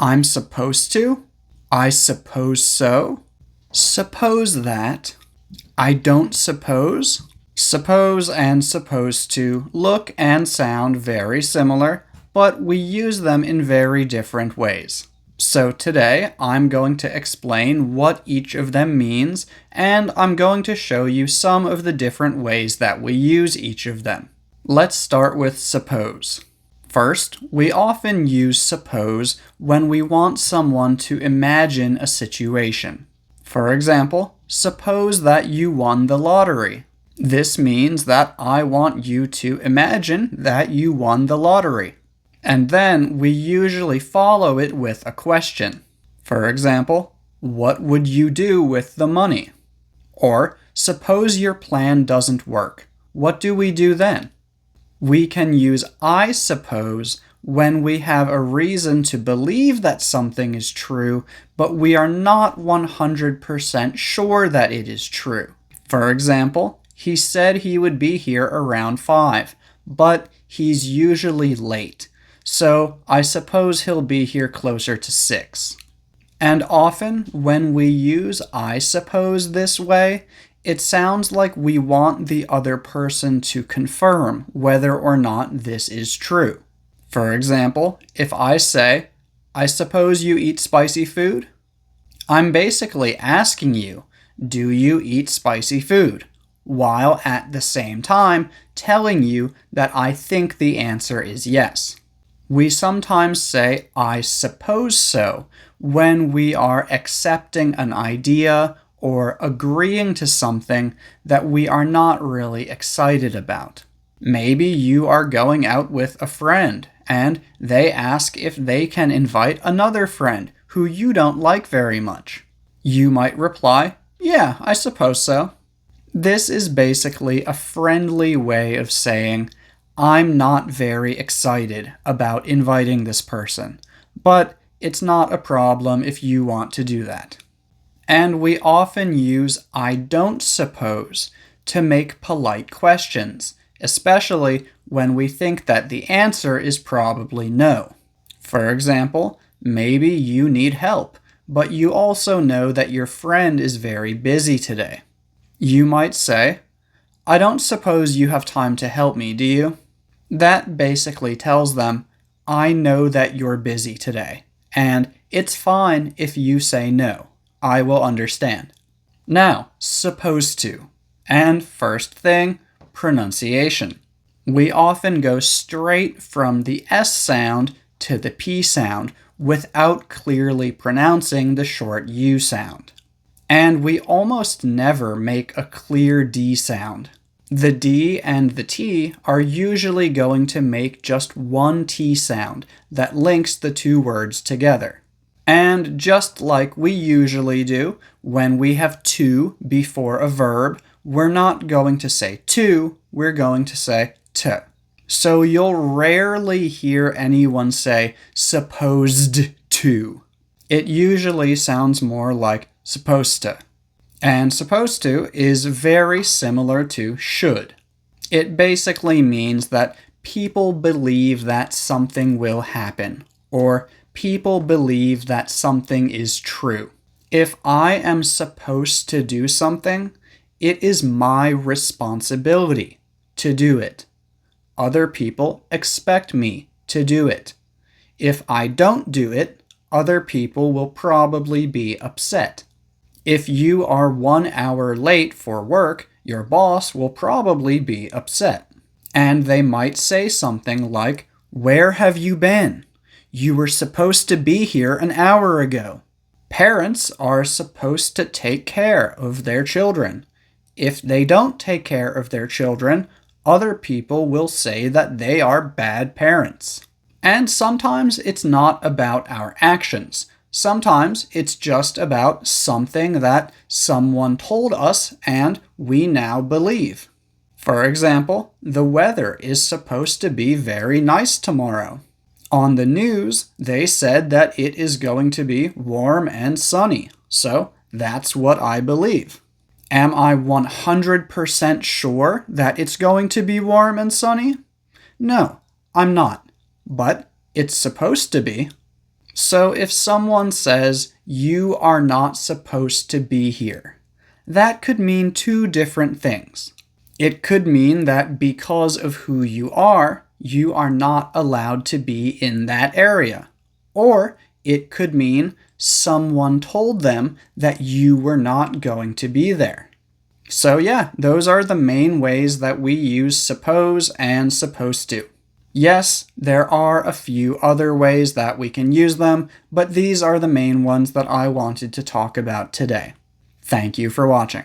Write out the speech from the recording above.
I'm supposed to. I suppose so. Suppose that. I don't suppose. Suppose and supposed to look and sound very similar, but we use them in very different ways. So today, I'm going to explain what each of them means, and I'm going to show you some of the different ways that we use each of them. Let's start with suppose. First, we often use suppose when we want someone to imagine a situation. For example, suppose that you won the lottery. This means that I want you to imagine that you won the lottery. And then we usually follow it with a question. For example, what would you do with the money? Or, suppose your plan doesn't work. What do we do then? We can use I suppose when we have a reason to believe that something is true, but we are not 100% sure that it is true. For example, he said he would be here around 5, but he's usually late, so I suppose he'll be here closer to 6. And often, when we use I suppose this way, it sounds like we want the other person to confirm whether or not this is true. For example, if I say, I suppose you eat spicy food? I'm basically asking you, do you eat spicy food? While at the same time telling you that I think the answer is yes. We sometimes say, I suppose so, when we are accepting an idea or agreeing to something that we are not really excited about. Maybe you are going out with a friend, and they ask if they can invite another friend who you don't like very much. You might reply, yeah, I suppose so. This is basically a friendly way of saying, I'm not very excited about inviting this person, but it's not a problem if you want to do that. And we often use I don't suppose to make polite questions, especially when we think that the answer is probably no. For example, maybe you need help, but you also know that your friend is very busy today. You might say, I don't suppose you have time to help me, do you? That basically tells them, I know that you're busy today, and it's fine if you say no. I will understand. Now, supposed to. And first thing, pronunciation. We often go straight from the S sound to the P sound without clearly pronouncing the short U sound. And we almost never make a clear D sound. The D and the T are usually going to make just one T sound that links the two words together. And just like we usually do, when we have to before a verb, we're not going to say to, we're going to say t. So you'll rarely hear anyone say supposed to. It usually sounds more like supposed to. And supposed to is very similar to should. It basically means that people believe that something will happen, or people believe that something is true. If I am supposed to do something, it is my responsibility to do it. Other people expect me to do it. If I don't do it, other people will probably be upset. If you are 1 hour late for work, your boss will probably be upset. And they might say something like, where have you been? You were supposed to be here an hour ago. Parents are supposed to take care of their children. If they don't take care of their children, other people will say that they are bad parents. And sometimes it's not about our actions. Sometimes it's just about something that someone told us and we now believe. For example, the weather is supposed to be very nice tomorrow. On the news, they said that it is going to be warm and sunny, so that's what I believe. Am I 100% sure that it's going to be warm and sunny? No, I'm not, but it's supposed to be. So if someone says, "You are not supposed to be here," that could mean two different things. It could mean that because of who you are not allowed to be in that area. Or it could mean someone told them that you were not going to be there. So yeah, those are the main ways that we use suppose and supposed to. Yes, there are a few other ways that we can use them, but these are the main ones that I wanted to talk about today. Thank you for watching.